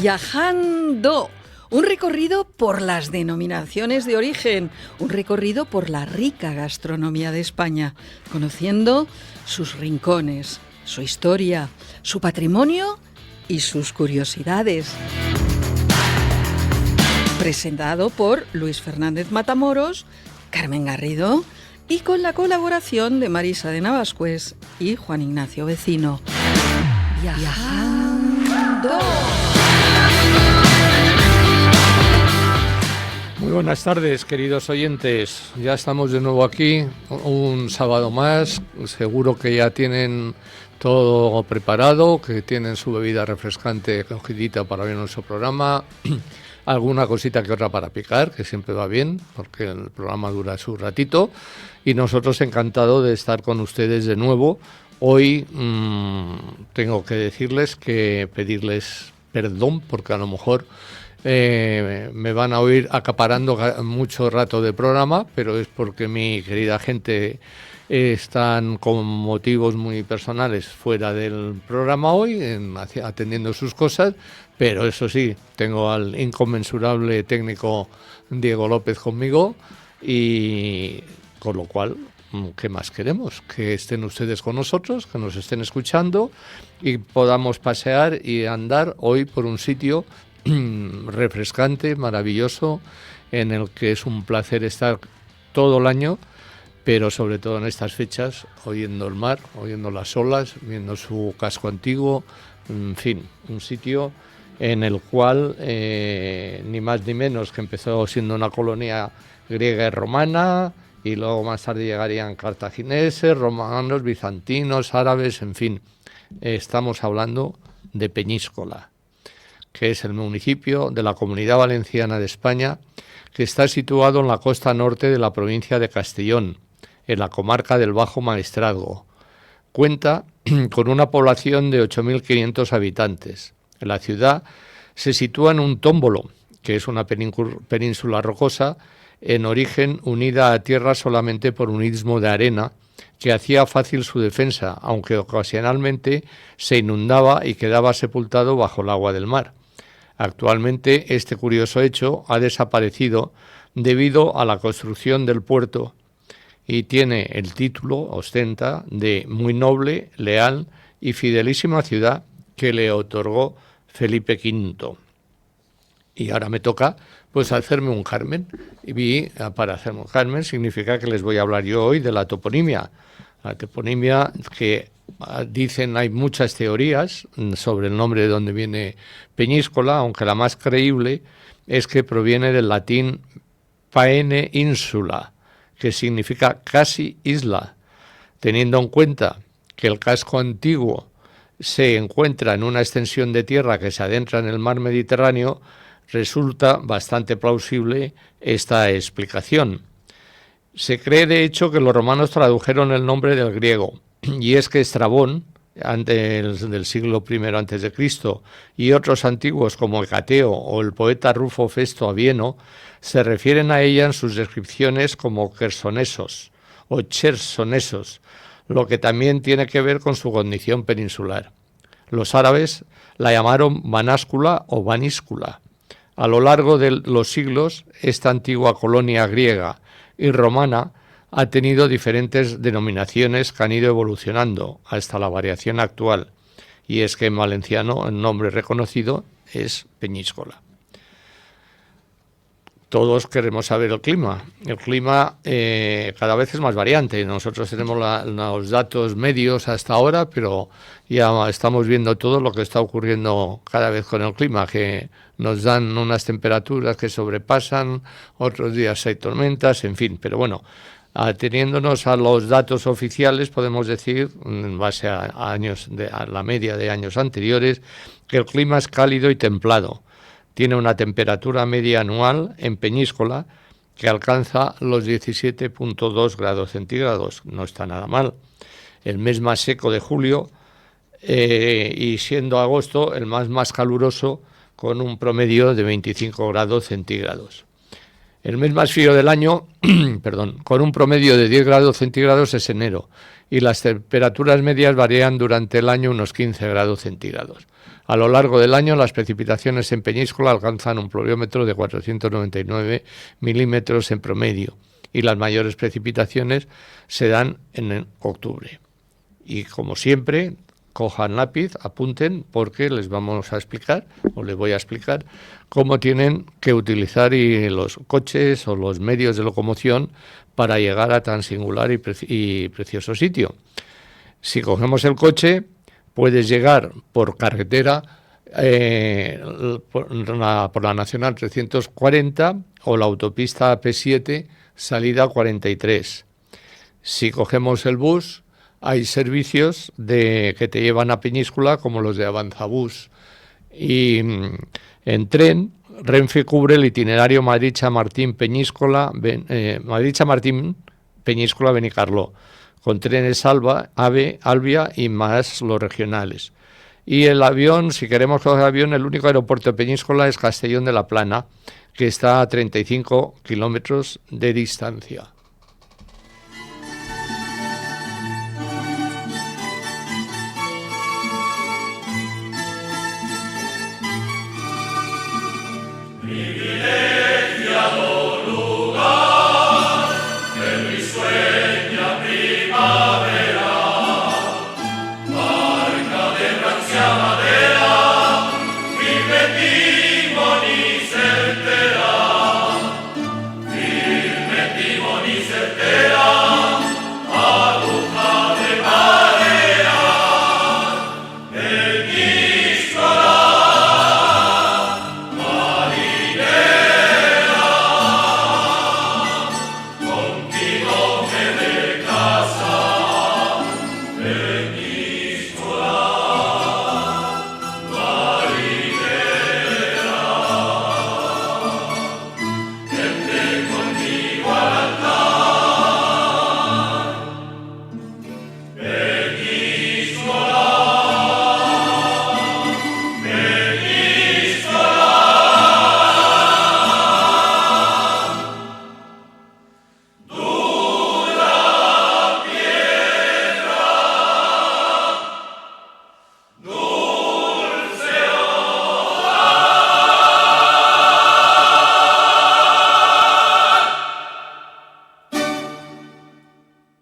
Viajando. Un recorrido por las denominaciones de origen, un recorrido por la rica gastronomía de España, conociendo sus rincones, su historia, su patrimonio y sus curiosidades. Presentado por Luis Fernández Matamoros, Carmen Garrido y con la colaboración de Marisa de Navascués y Juan Ignacio Vecino. Viajando. Muy buenas tardes, queridos oyentes. Ya estamos de nuevo aquí, un sábado más. Seguro que ya tienen todo preparado, que tienen su bebida refrescante cogidita para ver nuestro programa. Alguna cosita que otra para picar, que siempre va bien, porque el programa dura su ratito. Y nosotros encantados de estar con ustedes de nuevo. Hoy tengo que pedirles perdón, porque a lo mejor me van a oír acaparando mucho rato de programa, pero es porque mi querida gente están con motivos muy personales fuera del programa hoy, atendiendo sus cosas, pero eso sí, tengo al inconmensurable técnico Diego López conmigo y con lo cual, ¿qué más queremos? Que estén ustedes con nosotros, que nos estén escuchando y podamos pasear y andar hoy por un sitio refrescante, maravilloso, en el que es un placer estar todo el año, pero sobre todo en estas fechas, oyendo el mar, oyendo las olas, viendo su casco antiguo, en fin, un sitio en el cual ni más ni menos que empezó siendo una colonia griega y romana, y luego más tarde llegarían cartagineses, romanos, bizantinos, árabes, en fin, estamos hablando de Peñíscola, que es el municipio de la Comunidad Valenciana de España, que está situado en la costa norte de la provincia de Castellón, en la comarca del Bajo Maestrazgo. Cuenta con una población de 8.500 habitantes. La ciudad se sitúa en un tómbolo, que es una península rocosa, en origen unida a tierra solamente por un istmo de arena, que hacía fácil su defensa, aunque ocasionalmente se inundaba y quedaba sepultado bajo el agua del mar. Actualmente este curioso hecho ha desaparecido debido a la construcción del puerto y tiene el título, ostenta, de muy noble, leal y fidelísima ciudad que le otorgó Felipe V. Y ahora me toca pues hacerme un Carmen. Y para hacerme un Carmen significa que les voy a hablar yo hoy de la toponimia. La toponimia que dicen, hay muchas teorías sobre el nombre de donde viene Peñíscola, aunque la más creíble es que proviene del latín paene insula, que significa casi isla, teniendo en cuenta que el casco antiguo se encuentra en una extensión de tierra que se adentra en el mar Mediterráneo. Resulta bastante plausible esta explicación. Se cree, de hecho, que los romanos tradujeron el nombre del griego, y es que Estrabón, antes del siglo I a.C., y otros antiguos como Hecateo o el poeta Rufo Festo Avieno, se refieren a ella en sus descripciones como Chersonesos o Chersonesos, lo que también tiene que ver con su condición peninsular. Los árabes la llamaron Banáscula o Baníscula. A lo largo de los siglos, esta antigua colonia griega y romana ha tenido diferentes denominaciones que han ido evolucionando hasta la variación actual, y es que en valenciano el nombre reconocido es Peñíscola. Todos queremos saber el clima. El clima cada vez es más variante. Nosotros tenemos los datos medios hasta ahora, pero ya estamos viendo todo lo que está ocurriendo cada vez con el clima, que nos dan unas temperaturas que sobrepasan, otros días hay tormentas, en fin. Pero bueno, ateniéndonos a los datos oficiales, podemos decir, en base a la media de años anteriores, que el clima es cálido y templado. Tiene una temperatura media anual en Peñíscola que alcanza los 17,2 grados centígrados. No está nada mal. El mes más seco de julio y siendo agosto el más caluroso, con un promedio de 25 grados centígrados. El mes más frío del año, perdón, con un promedio de 10 grados centígrados es enero, y las temperaturas medias varían durante el año unos 15 grados centígrados. A lo largo del año, las precipitaciones en Peñíscola alcanzan un pluviómetro de 499 milímetros en promedio, y las mayores precipitaciones se dan en octubre. Y como siempre, cojan lápiz, apunten, porque les vamos a explicar, o les voy a explicar, cómo tienen que utilizar los coches o los medios de locomoción para llegar a tan singular y precioso sitio. Si cogemos el coche, puedes llegar por carretera, por la Nacional 340 o la autopista AP7, salida 43. Si cogemos el bus, hay servicios que te llevan a Peñíscola, como los de Avanzabús. Y en tren, Renfe cubre el itinerario Madrid-Chamartín-Peñíscola, Madrid-Chamartín-Peñíscola, Benicarló, con trenes AVE, Albia y más los regionales. Y el avión, si queremos coger avión, el único aeropuerto de Peñíscola es Castellón de la Plana, que está a 35 kilómetros de distancia.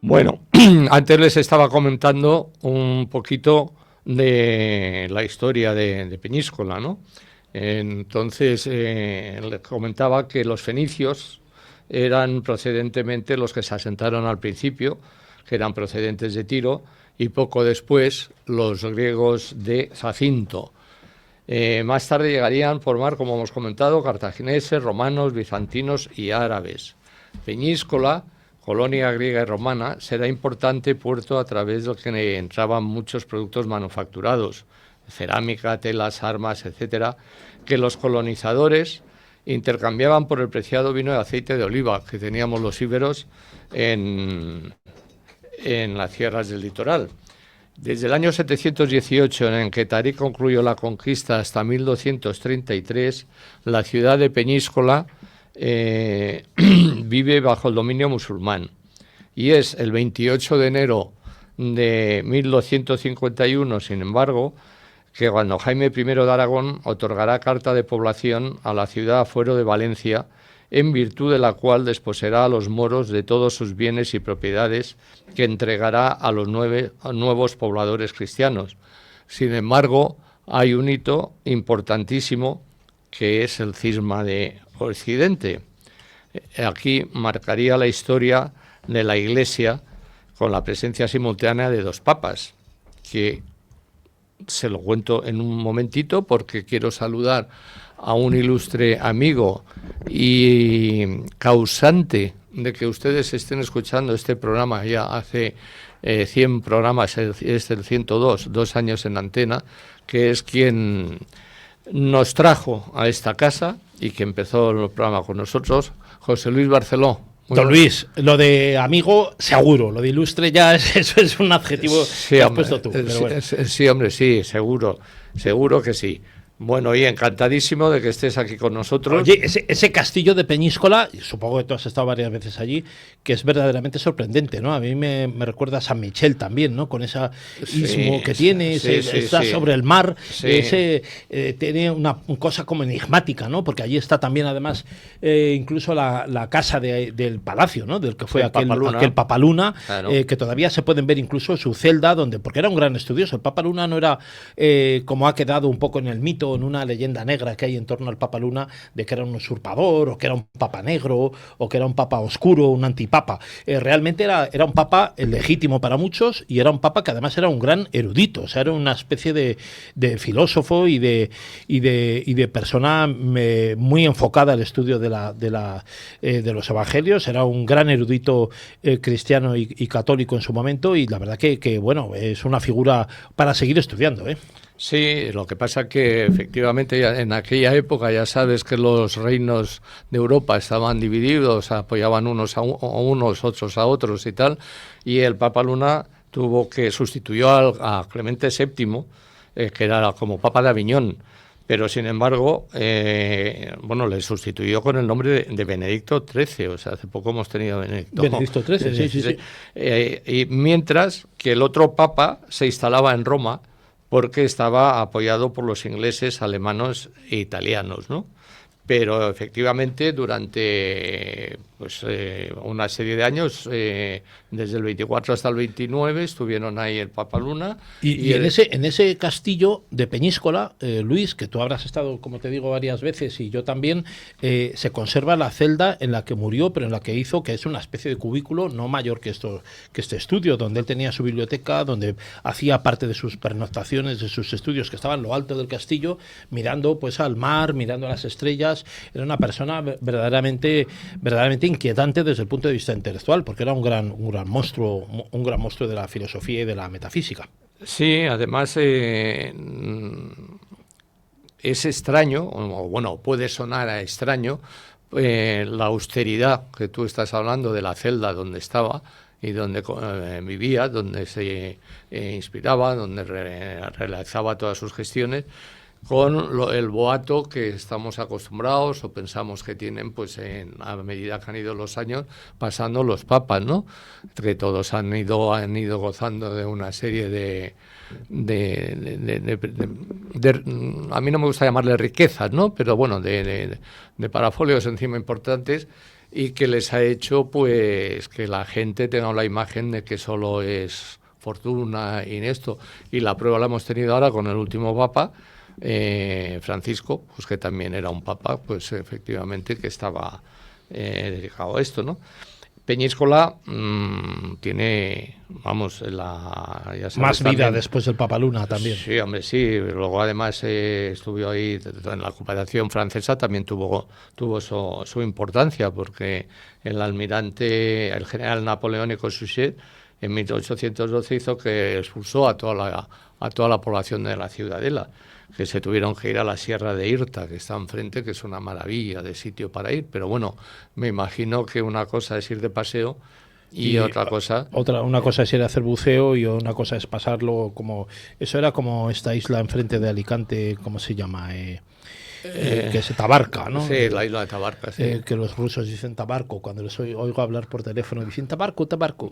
Bueno, antes les estaba comentando un poquito de la historia de Peñíscola, ¿no? Entonces, les comentaba que los fenicios eran procedentemente los que se asentaron al principio, que eran procedentes de Tiro, y poco después los griegos de Zacinto. Más tarde llegarían a formar, como hemos comentado, cartagineses, romanos, bizantinos y árabes. Peñíscola, colonia griega y romana, será importante puerto a través del que entraban muchos productos manufacturados, cerámica, telas, armas, etcétera, que los colonizadores intercambiaban por el preciado vino de aceite de oliva que teníamos los íberos en las sierras del litoral. Desde el año 718, en que Tarik concluyó la conquista, hasta 1233, la ciudad de Peñíscola vive bajo el dominio musulmán. Y es el 28 de enero de 1251, sin embargo, que cuando Jaime I de Aragón otorgará carta de población a la ciudad fuero de Valencia, en virtud de la cual desposeerá a los moros de todos sus bienes y propiedades que entregará a los nuevos pobladores cristianos. Sin embargo, hay un hito importantísimo que es el cisma de Occidente. Aquí marcaría la historia de la Iglesia con la presencia simultánea de dos papas, que se lo cuento en un momentito porque quiero saludar a un ilustre amigo y causante de que ustedes estén escuchando este programa ya hace 100 programas, es el 102, 2 años en antena, que es quien nos trajo a esta casa y que empezó el programa con nosotros, José Luis Barceló. Don Luis, lo de amigo seguro, lo de ilustre ya eso es un adjetivo sí, que has hombre, puesto tú. Pero bueno. Sí, hombre, sí, seguro que sí. Bueno, y encantadísimo de que estés aquí con nosotros. Oye, ese castillo de Peñíscola, supongo que tú has estado varias veces allí, que es verdaderamente sorprendente, ¿no? A mí me recuerda a San Michel también, ¿no? Con ese istmo que tiene, está sobre el mar, tiene una cosa como enigmática, ¿no? Porque allí está también, además, incluso la casa del palacio, ¿no? Del que fue aquel Papaluna, claro. Que todavía se pueden ver incluso su celda, porque era un gran estudioso. El Papaluna no era, como ha quedado un poco en el mito, en una leyenda negra que hay en torno al Papa Luna, de que era un usurpador, o que era un papa negro, o que era un papa oscuro, un antipapa. Realmente era un papa legítimo para muchos, y era un papa que además era un gran erudito, o sea, era una especie de filósofo y de persona muy enfocada al estudio de los evangelios. Era un gran erudito cristiano y católico en su momento, y la verdad que bueno, es una figura para seguir estudiando, ¿eh? Sí, lo que pasa que efectivamente en aquella época ya sabes que los reinos de Europa estaban divididos, apoyaban unos a unos, otros a otros y tal, y el Papa Luna sustituyó a Clemente VII, que era como Papa de Aviñón, pero sin embargo, le sustituyó con el nombre de Benedicto XIII, o sea, hace poco hemos tenido Benedicto XIII, sí. Y mientras que el otro Papa se instalaba en Roma, porque estaba apoyado por los ingleses, alemanes e italianos, ¿no? Pero efectivamente durante una serie de años, desde el 24 hasta el 29, estuvieron ahí el Papa Luna. Y en ese castillo de Peñíscola, Luis, que tú habrás estado, como te digo, varias veces, y yo también, se conserva la celda en la que murió, pero en la que hizo, que es una especie de cubículo no mayor que este estudio, donde él tenía su biblioteca, donde hacía parte de sus pernoctaciones, de sus estudios, que estaba en lo alto del castillo, mirando pues al mar, mirando a las estrellas. Era una persona verdaderamente inquietante desde el punto de vista intelectual, porque era un gran monstruo de la filosofía y de la metafísica. Sí, además es extraño, o bueno, puede sonar a extraño, la austeridad que tú estás hablando de la celda donde estaba y donde vivía, donde se inspiraba, donde realizaba todas sus gestiones, con el boato que estamos acostumbrados o pensamos que tienen, pues a medida que han ido los años pasando los papas, ¿no? Que todos han ido gozando de una serie de a mí no me gusta llamarle riquezas, ¿no? Pero bueno, de parafolios encima importantes, y que les ha hecho pues que la gente tenga la imagen de que solo es fortuna y esto. Y la prueba la hemos tenido ahora con el último papa, Francisco, pues que también era un papa, pues efectivamente que estaba dedicado a esto, ¿no? Peñíscola tiene, vamos, ya sabes, más vida también, después del Papa Luna también. Sí, hombre, sí. Luego además estuvo ahí en la ocupación francesa, también tuvo su importancia, porque el general napoleónico Suchet, en 1812 hizo que expulsó a toda la población de la ciudadela, que se tuvieron que ir a la Sierra de Irta, que está enfrente, que es una maravilla de sitio para ir. Pero bueno, me imagino que una cosa es ir de paseo y otra cosa... Una cosa es ir a hacer buceo, y una cosa es pasarlo como... Eso era como esta isla enfrente de Alicante, ¿cómo se llama? Que es Tabarca, ¿no? Sí, la isla de Tabarca, sí. Que los rusos dicen Tabarco, cuando les oigo hablar por teléfono, dicen Tabarco. Tabarca,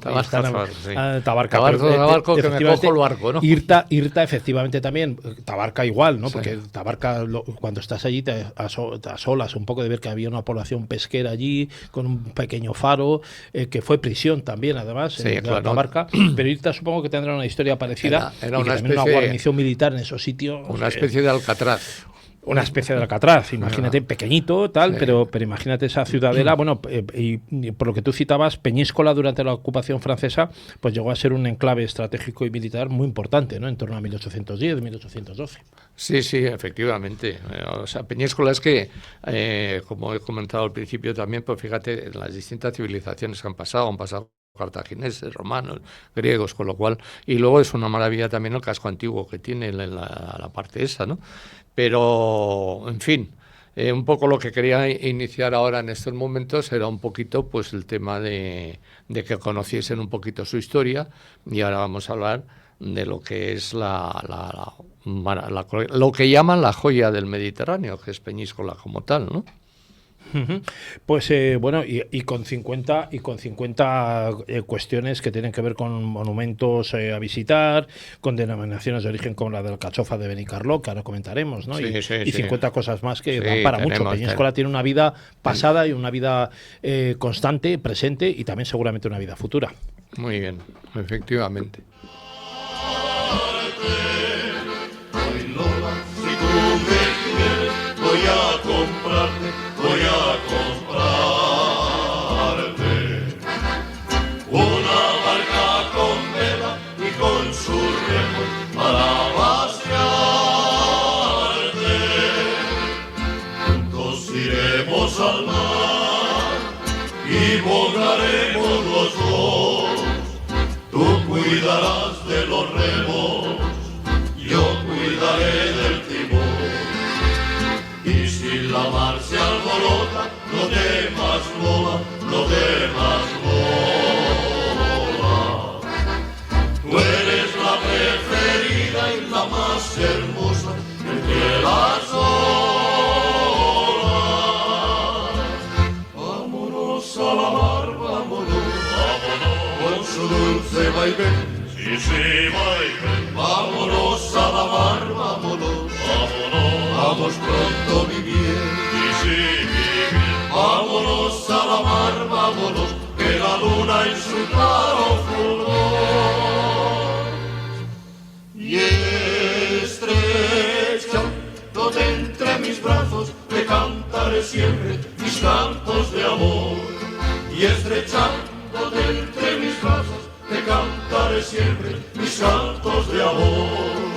sí. Tabarco, que me cojo el barco, ¿no? Irta efectivamente también, Tabarca igual, ¿no? Sí. Porque Tabarca, cuando estás allí te asolas un poco de ver que había una población pesquera allí, con un pequeño faro, que fue prisión también, además, sí, claro. Tabarca, pero Irta supongo que tendrá una historia parecida, era una guarnición militar en esos sitios. Una especie de Alcatraz. Una especie de Alcatraz, imagínate, pequeñito, tal, sí. pero imagínate esa ciudadela. Bueno, y por lo que tú citabas, Peñíscola durante la ocupación francesa, pues llegó a ser un enclave estratégico y militar muy importante, ¿no? En torno a 1810, 1812. Sí, efectivamente. O sea, Peñíscola es que, como he comentado al principio también, pues fíjate, las distintas civilizaciones que han pasado cartagineses, romanos, griegos, con lo cual, y luego es una maravilla también el casco antiguo que tiene la parte esa, ¿no? Pero, en fin, un poco lo que quería iniciar ahora en estos momentos era un poquito pues el tema de que conociesen un poquito su historia, y ahora vamos a hablar de lo que es lo que llaman la joya del Mediterráneo, que es Peñíscola como tal, ¿no? Pues bueno, y con 50 cuestiones que tienen que ver con monumentos a visitar, con denominaciones de origen como la de la Alcachofa de Benicarló, que ahora comentaremos, ¿no? Y 50 cosas más que dan para mucho. Peñíscola tiene una vida pasada y una vida constante, presente, y también seguramente una vida futura. Muy bien, efectivamente. Voy a comprarte una barca con vela y con su remo para vaciarte. Juntos iremos al mar y bogaremos los dos. Tú cuidarás de los remos, yo cuidaré del timón. Y si la mar se alborota, no temas boba, no temas boba. Tú eres la preferida y la más hermosa entre las olas. Vámonos a la mar, vámonos, vámonos, con su dulce vaivén. Sí, sí, vaivén. Vámonos a la mar, vámonos, vámonos. Vamos pronto, mi bien, y sí, mi bien. Vámonos a la mar, vámonos, que la luna en su claro fulgor. Y estrechándote entre mis brazos, te cantaré siempre mis cantos de amor. Y estrechándote entre mis brazos, te cantaré siempre mis cantos de amor.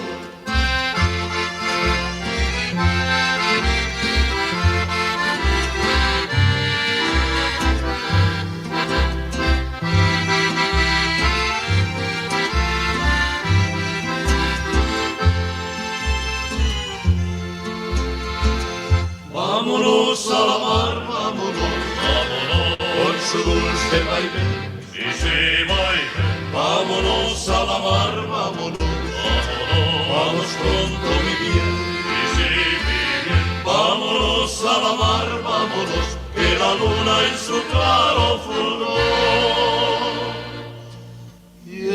Vámonos a la mar, vámonos, vámonos, con su dulce vaivén, sí, sí, vaivén. Vámonos a la mar, vámonos, vámonos, vamos pronto, mi bien, sí, sí, mi bien. Vámonos a la mar, vámonos, que la luna en su claro fulgor. Y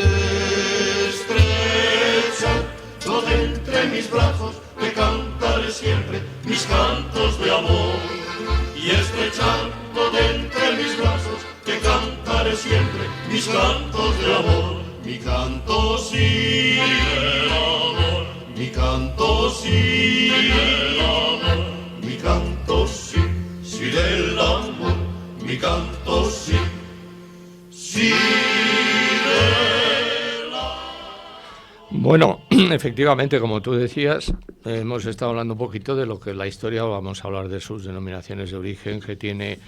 estrechándote entre mis brazos, te cantaré siempre mis cantos de amor. Y estrechándote entre mis brazos, te cantaré siempre mis cantos de amor. Mi canto sí del amor, mi canto sí del amor, mi canto sí, sí del amor, mi canto sí, sí del amor. Bueno, efectivamente, como tú decías, hemos estado hablando un poquito de lo que es la historia, vamos a hablar de sus denominaciones de origen que tiene,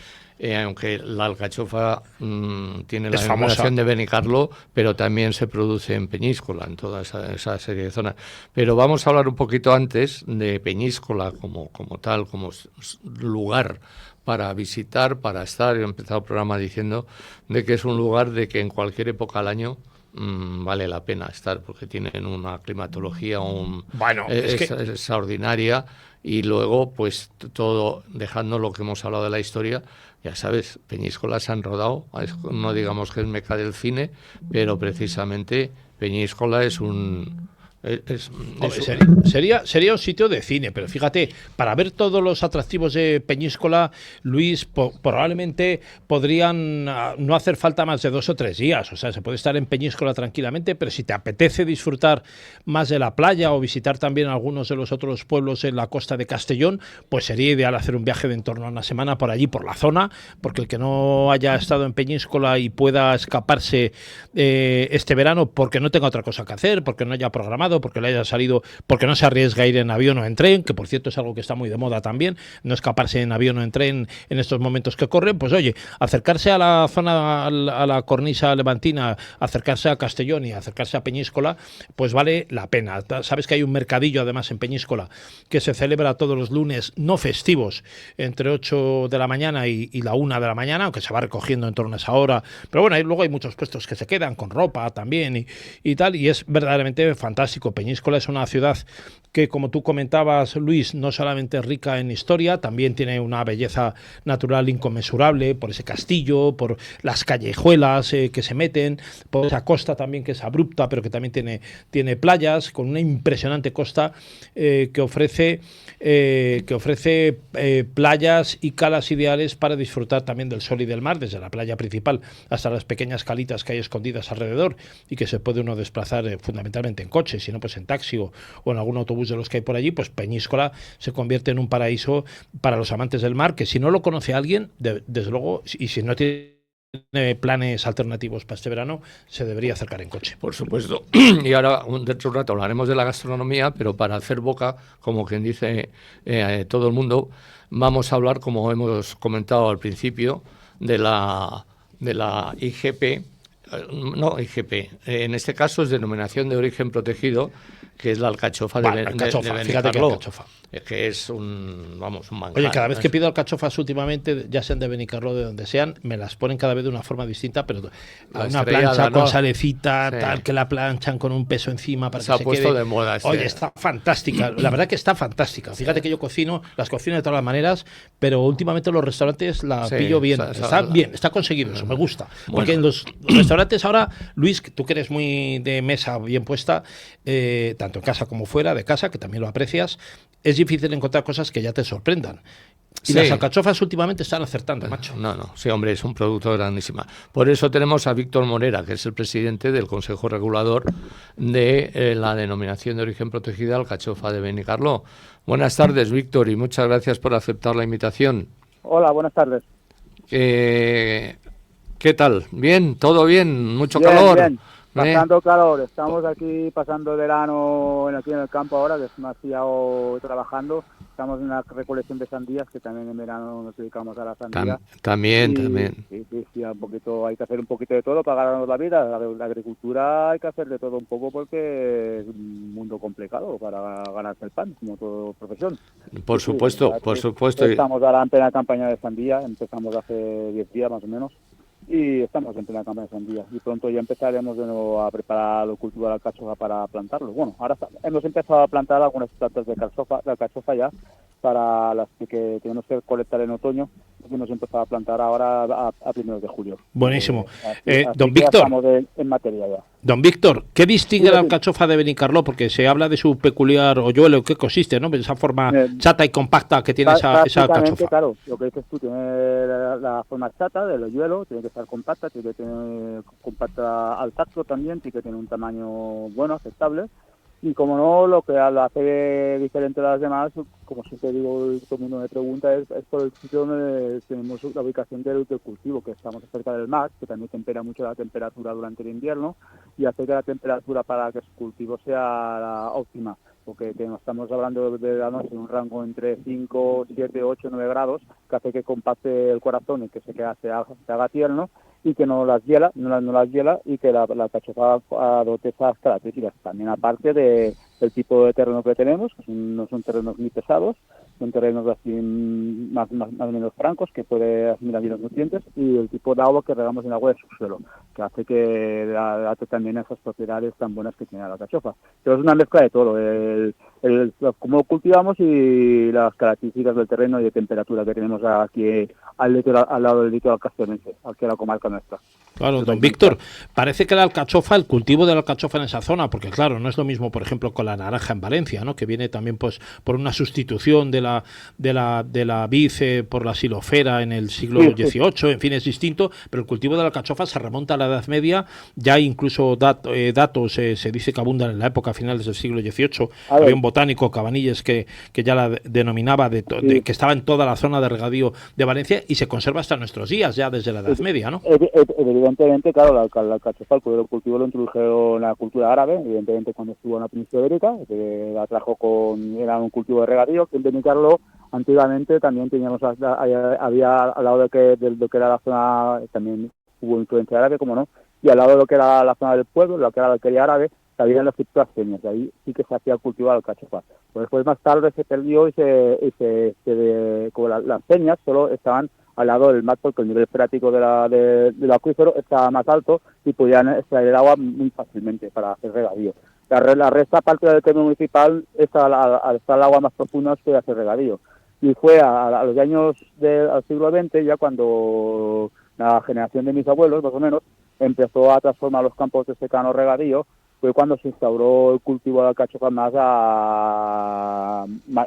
aunque la alcachofa tiene la denominación de Benicarló, pero también se produce en Peñíscola, en toda esa serie de zonas. Pero vamos a hablar un poquito antes de Peñíscola como tal, como lugar para visitar, para estar. Yo he empezado el programa diciendo de que es un lugar de que en cualquier época del año vale la pena estar, porque tienen una climatología extraordinaria, y luego pues todo, dejando lo que hemos hablado de la historia, ya sabes, Peñíscola se han rodado, no digamos que es meca del cine, pero precisamente Peñíscola es sería un sitio de cine, pero fíjate, para ver todos los atractivos de Peñíscola, Luis, probablemente podrían no hacer falta más de 2 o 3 días. O sea, se puede estar en Peñíscola tranquilamente, pero si te apetece disfrutar más de la playa o visitar también algunos de los otros pueblos en la costa de Castellón, pues sería ideal hacer un viaje de en torno a una semana por allí, por la zona, porque el que no haya estado en Peñíscola y pueda escaparse este verano porque no tenga otra cosa que hacer, porque no haya programado, porque le haya salido, porque no se arriesga a ir en avión o en tren, que por cierto es algo que está muy de moda también, no escaparse en avión o en tren en estos momentos que corren, pues oye, acercarse a la zona, a la cornisa levantina, acercarse a Castellón y acercarse a Peñíscola, pues vale la pena. Sabes que hay un mercadillo además en Peñíscola que se celebra todos los lunes no festivos entre 8 de la mañana y la 1 de la mañana, aunque se va recogiendo en torno a esa hora, pero bueno, luego hay muchos puestos que se quedan con ropa también y tal, y es verdaderamente fantástico fantástico. Peñíscola es una ciudad que, como tú comentabas, Luis, no solamente es rica en historia, también tiene una belleza natural inconmensurable por ese castillo, por las callejuelas que se meten, por esa costa también que es abrupta, pero que también tiene playas, con una impresionante costa que ofrece playas y calas ideales para disfrutar también del sol y del mar, desde la playa principal hasta las pequeñas calitas que hay escondidas alrededor y que se puede uno desplazar fundamentalmente en coche, si no pues en taxi o en algún autobús de los que hay por allí. Pues Peñíscola se convierte en un paraíso para los amantes del mar, que si no lo conoce alguien, desde luego, y si no tiene planes alternativos para este verano, se debería acercar en coche. Por supuesto. Y ahora, dentro de un rato, hablaremos de la gastronomía, pero para hacer boca, como quien dice todo el mundo, vamos a hablar, como hemos comentado al principio, de la IGP, no IGP, en este caso es denominación de origen protegido, que es la alcachofa de Fíjate que alcachofa. Que es un manjar. Oye, cada vez que pido alcachofas últimamente, ya sean de Benicarló, de donde sean, me las ponen cada vez de una forma distinta, pero una plancha con salecita, tal, que la planchan con un peso encima para que se quede. Se ha puesto de moda. Oye, está fantástica, la verdad que está fantástica. Fíjate que yo las cocino de todas las maneras, pero últimamente los restaurantes pillo bien. Está bien, está conseguido eso, me gusta. Porque en los restaurantes ahora, Luis, tú que eres muy de mesa bien puesta, tanto en casa como fuera de casa, que también lo aprecias, es difícil encontrar cosas que ya te sorprendan. Y las alcachofas últimamente están acertando, macho. Sí, hombre, es un producto grandísimo. Por eso tenemos a Víctor Morera, que es el presidente del Consejo Regulador de la denominación de origen protegida alcachofa de Benicarló. Buenas tardes, Víctor, y muchas gracias por aceptar la invitación. Hola, buenas tardes. ¿Qué tal? ¿Bien? ¿Todo bien? ¿Mucho calor? Bien. Pasando calor, estamos aquí pasando el verano aquí en el campo ahora, que es demasiado trabajando. Estamos en una recolección de sandías, que también en verano nos dedicamos a la sandía. También. Sí, un poquito, hay que hacer un poquito de todo para ganarnos la vida. La agricultura hay que hacer de todo un poco porque es un mundo complicado para ganarse el pan, como toda profesión. Por supuesto. Estamos ahora en plena campaña de sandía, empezamos hace 10 días más o menos. Y estamos en plena campaña de sandía y pronto ya empezaremos de nuevo a preparar el cultivo de la alcachofa para plantarlo. Bueno, ahora hemos empezado a plantar algunas plantas de alcachofa ya para las que tenemos que colectar en otoño, y hemos empezado a plantar ahora a primeros de julio. Buenísimo. Así Don Víctor, estamos en materia ya. Don Víctor, ¿qué distingue la alcachofa de Benicarló? Porque se habla de su peculiar hoyuelo, ¿qué consiste, no? Esa forma chata y compacta que tiene esa alcachofa. Claro, lo que dices tú, tiene la forma chata del hoyuelo, tiene que estar compacta, tiene que tener compacta al tacto también, tiene que tener un tamaño bueno, aceptable. Y como no, lo que lo hace diferente a las demás, como siempre digo, todo el mundo me pregunta, es por el sitio donde tenemos la ubicación del cultivo, que estamos cerca del mar, que también tempera mucho la temperatura durante el invierno y hace que la temperatura para que su cultivo sea la óptima, porque estamos hablando de verano en un rango entre 5, 7, 8, 9 grados, que hace que compacte el corazón y que se haga tierno, y que no las hiela y que la alcachofa adopte esas características. También aparte del tipo de terreno que tenemos, que no son terrenos muy pesados, son terrenos así más o menos francos, que puede asimilar bien los nutrientes, y el tipo de agua que regamos en agua de subsuelo, que hace que date también esas propiedades tan buenas que tiene la alcachofa. Pero es una mezcla de todo, cómo lo cultivamos y las características del terreno y de temperatura que tenemos aquí al lado del litoral castrense, aquí a la comarca nuestra. Claro, don Víctor, parece que el cultivo de la alcachofa en esa zona, porque claro, no es lo mismo, por ejemplo, con la naranja en Valencia, ¿no? Que viene también pues por una sustitución de la vid por la xilofera en el siglo XVIII, en fin, es distinto, pero el cultivo de la alcachofa se remonta a la Edad Media, ya incluso datos se dice que abundan en la época finales del siglo XVIII. Había un botánico, Cabanilles, que ya la denominaba, que estaba en toda la zona de regadío de Valencia y se conserva hasta nuestros días, ya desde la Edad Media, ¿no? Evidentemente, claro, la alcachofa, el cultivo lo introdujeron la cultura árabe, evidentemente cuando estuvo en la península ibérica, que la trajo era un cultivo de regadío, que en Benicarló antiguamente también teníamos, había al lado de lo que era la zona, también hubo influencia árabe, como no, y al lado de lo que era la zona del pueblo, lo que era la alquería árabe, había las escrituras kenias, de ahí sí que se hacía el cultivo de alcachofa. Pues después más tarde se perdió como las peñas solo estaban al lado del mar, porque el nivel freático del acuífero estaba más alto y podían extraer el agua muy fácilmente para hacer regadío. La resta parte del término municipal está al estar el agua más profunda que hace regadío. Y fue a los años del siglo XX, ya cuando la generación de mis abuelos, más o menos, empezó a transformar los campos de secano regadío, fue cuando se instauró el cultivo de alcachofa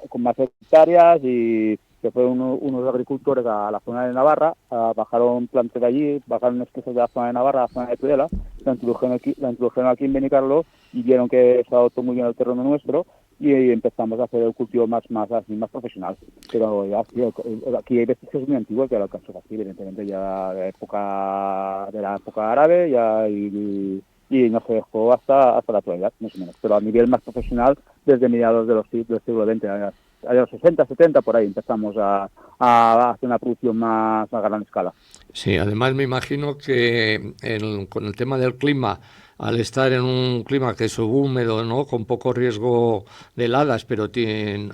con más hectáreas, y que fueron unos agricultores a la zona de Navarra, bajaron plantas de allí, bajaron esquejes de la zona de Navarra a la zona de Tudela, la introdujeron aquí en Benicarló y vieron que se adoptó muy bien el terreno nuestro, y empezamos a hacer el cultivo más profesional. Pero ya, aquí hay vestigios muy antiguos de la alcachofa, evidentemente ya de la época árabe, y no se dejó hasta la actualidad, más o menos. Pero a nivel más profesional, desde mediados del siglo XX, a los 60, 70, por ahí empezamos a hacer una producción más a gran escala. Sí, además me imagino que con el tema del clima, al estar en un clima que es subhúmedo, ¿no?, con poco riesgo de heladas, pero tiene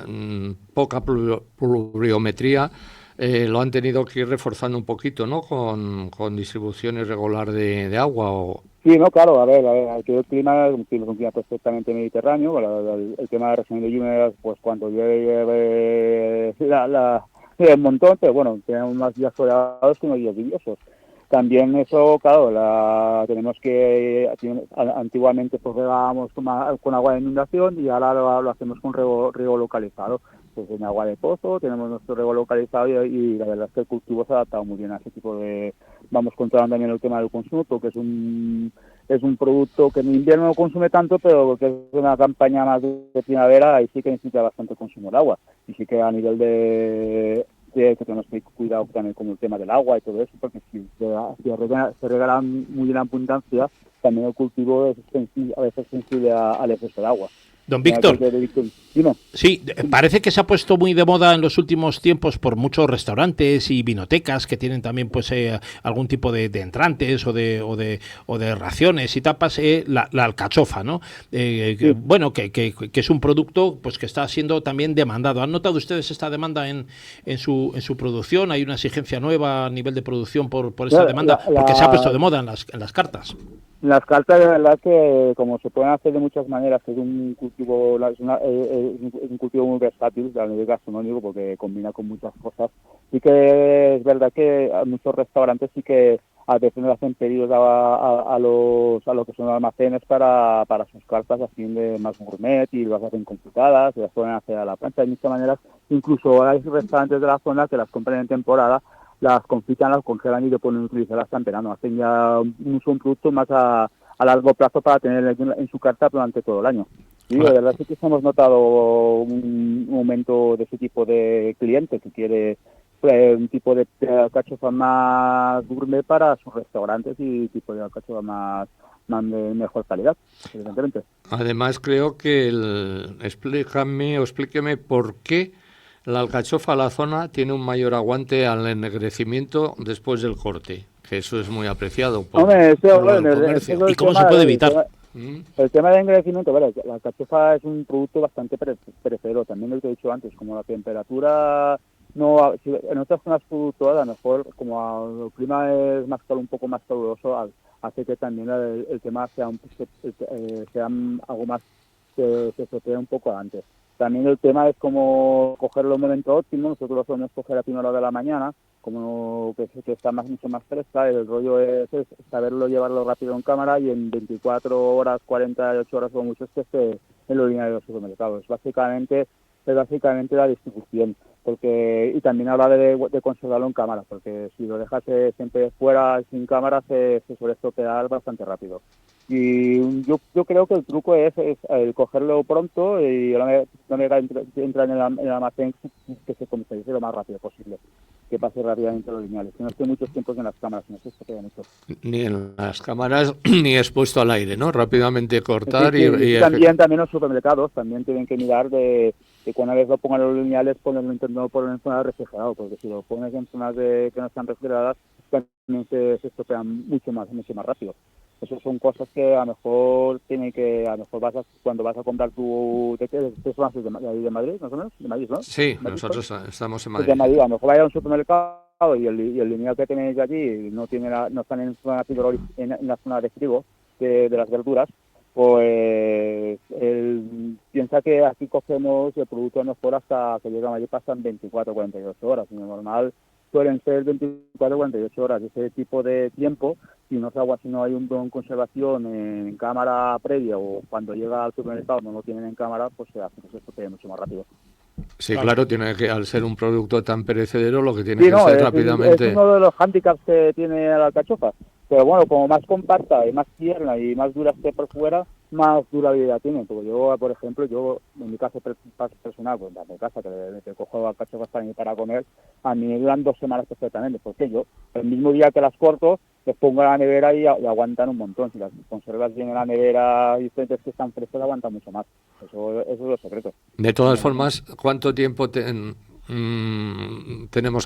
poca pluviometría, lo han tenido que ir reforzando un poquito, ¿no?, con distribución irregular de agua. Sí, no, claro, a ver, aquí el clima es un clima perfectamente mediterráneo. El tema de región de lluvias, pues cuando llueve un montón, pero bueno, tenemos más días soleados que unos días lluviosos. También eso, claro, tenemos que, antiguamente pues regábamos con agua de inundación, y ahora lo hacemos con riego localizado. Pues en agua de pozo tenemos nuestro riego localizado, y la verdad es que el cultivo se ha adaptado muy bien a ese tipo de... Vamos controlando también el tema del consumo, porque es un producto que en invierno no consume tanto, pero que es una campaña más de primavera, y sí que necesita bastante consumo de agua. Y sí que a nivel de que tenemos que cuidar también con el tema del agua y todo eso, porque si se regala muy en abundancia, también el cultivo es a veces sensible al exceso de agua. Don Víctor, sí, parece que se ha puesto muy de moda en los últimos tiempos por muchos restaurantes y vinotecas que tienen también pues algún tipo de entrantes o de raciones y tapas, la alcachofa, ¿no? Sí. Bueno, que es un producto pues que está siendo también demandado. ¿Han notado ustedes esta demanda en su producción? ¿Hay una exigencia nueva a nivel de producción por esta demanda? Porque se ha puesto de moda en las cartas. Las cartas, de verdad, que como se pueden hacer de muchas maneras, es un cultivo muy versátil a nivel gastronómico, porque combina con muchas cosas. Sí que es verdad que a muchos restaurantes sí que a veces nos hacen pedidos a lo que son almacenes para sus cartas, así de más gourmet, y las hacen computadas, se las pueden hacer a la plancha de muchas maneras. Incluso hay restaurantes de la zona que las compran en temporada, las confitan, las congelan y le ponen a utilizar hasta en verano. Hacen ya un producto más a largo plazo para tener en su carta durante todo el año. Y de verdad sí que hemos notado un aumento de ese tipo de cliente que quiere un tipo de alcachofa más gourmet para sus restaurantes, y tipo de alcachofa más de mejor calidad, evidentemente. Además, creo que explíqueme por qué la alcachofa a la zona tiene un mayor aguante al ennegrecimiento después del corte, que eso es muy apreciado por el comercio. ¿Y cómo se puede evitar? El tema del engrandecimiento, vale, la alcachofa es un producto bastante perecedero, también lo que he dicho antes, como la temperatura, en otras zonas productoras, a lo mejor como el clima es un poco más caluroso, hace que también el tema sea algo más, que se estropea un poco antes. También el tema es como cogerlo en el momento óptimo. Nosotros lo solemos coger a primera hora de la mañana, como que está mucho más fresca. El rollo es saberlo, llevarlo rápido en cámara, y en 24 horas, 48 horas o mucho que esté en los lineales de los supermercados. Básicamente la distribución, y también habla de conservarlo en cámara, porque si lo dejas siempre fuera sin cámara se suele estropear bastante rápido. Y yo creo que el truco es el cogerlo pronto, y la manera entra en el almacén, que se comercialice lo más rápido posible, que pase rápidamente los lineales, que no esté muchos tiempos en las cámaras, no se estropea mucho. Ni en las cámaras ni expuesto al aire, ¿no? Rápidamente cortar. Sí, y también los supermercados también tienen que mirar de que una vez lo pongan los lineales, no ponerlo en zonas refrigeradas, porque si lo pones en zonas que no están refrigeradas, también se estropean mucho más rápido. Esas son cosas que a lo mejor cuando vas a comprar ¿Qué zonas de Madrid, más o menos? ¿De Madrid, no? Sí, ¿Madrid, nosotros estamos en Madrid. De Madrid, a lo mejor vaya a un supermercado y el lineal que tenéis allí no están en la zona de frigo de las verduras, pues él piensa que aquí cogemos el producto mejor hasta que llega a Madrid, pasan 24 o 48 horas. En lo normal suelen ser 24 o 48 horas. Ese tipo de tiempo, si no se agua, si no hay un don conservación en cámara previa o cuando llega al supermercado no lo tienen en cámara, pues se hace esto mucho más rápido. Sí, claro, tiene que, al ser un producto tan perecedero, lo que tiene Sí, que no, ser es rápidamente. uno de los hándicaps que tiene la alcachofa. Pero bueno, como más compacta y más tierna y más dura esté por fuera, más durabilidad tiene. Porque yo, por ejemplo, en mi caso personal, pues en mi casa, que cojo alcachofas para comer, a mí me duran 2 semanas perfectamente. Porque yo, el mismo día que las corto, les pongo en la nevera y aguantan un montón. Si las conservas bien en la nevera diferentes que están frescas, aguantan mucho más. Eso es los secretos. De todas formas, ¿cuánto tiempo tenemos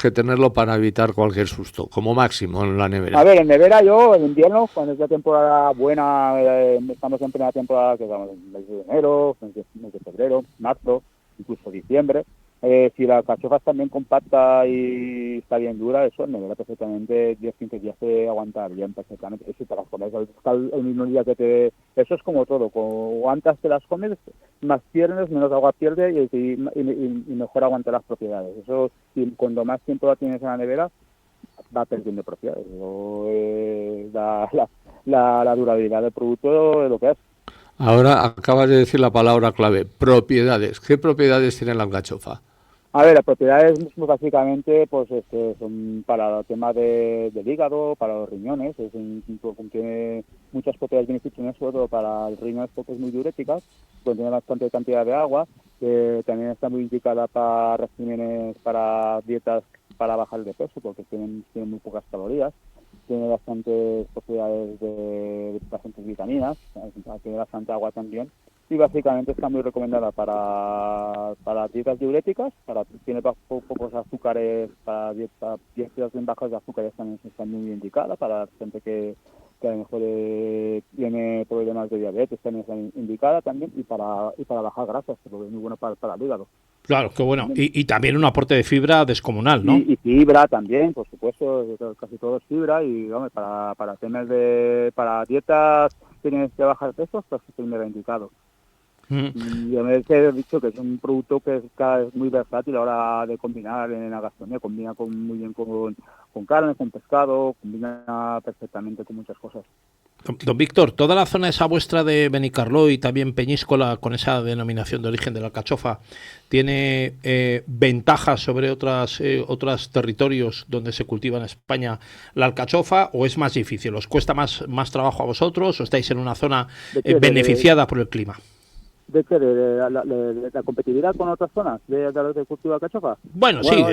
que tenerlo para evitar cualquier susto, como máximo en la nevera? A ver, en nevera yo, en invierno, cuando es la temporada buena, estamos en plena temporada, que estamos en el mes de enero, mes de febrero, marzo, incluso diciembre. Si la alcachofa está bien compacta y está bien dura, eso en nevera perfectamente 10-15 días se aguanta bien perfectamente. Eso te las comes el mismo día que te... Eso es como todo, como antes te las comes, más pierdes, menos agua pierde y mejor aguanta las propiedades. Eso, cuando más tiempo la tienes en la nevera, va perdiendo propiedades. La durabilidad del producto es lo que es. Ahora acabas de decir la palabra clave, propiedades. ¿Qué propiedades tiene la alcachofa? A ver, las propiedades básicamente pues son para el tema del hígado, para los riñones, contiene muchas propiedades beneficiosas, sobre todo para el riñón, porque es muy diurética, contiene bastante cantidad de agua, también está muy indicada para regímenes, para dietas para bajar de peso, porque tiene muy pocas calorías, tiene bastantes propiedades de bastantes vitaminas, tiene bastante agua también. Y básicamente está muy recomendada para dietas diuréticas, tiene pocos azúcares, para dietas bien bajas de azúcares también está muy indicada, para gente que a lo mejor tiene problemas de diabetes también está indicada también, y para bajar grasas, porque es muy bueno para el hígado. Claro, qué bueno. Y también un aporte de fibra descomunal, ¿no? Y fibra también, por supuesto, casi todo es fibra, y hombre, para temas para dietas que tienes que bajar peso, pues es muy indicado. Y a veces he dicho que es un producto que es muy versátil a la hora de combinar en la gastronomía, combina muy bien con carne, con pescado, combina perfectamente con muchas cosas. Don Víctor, toda la zona esa vuestra de Benicarló y también Peñíscola, con esa denominación de origen de la alcachofa, ¿tiene ventajas sobre otros territorios donde se cultiva en España la alcachofa, o es más difícil? ¿Os cuesta más trabajo a vosotros, o estáis en una zona beneficiada por el clima? ¿De qué? ¿De la competitividad con otras zonas de cultivo de alcachofa? Bueno, sí,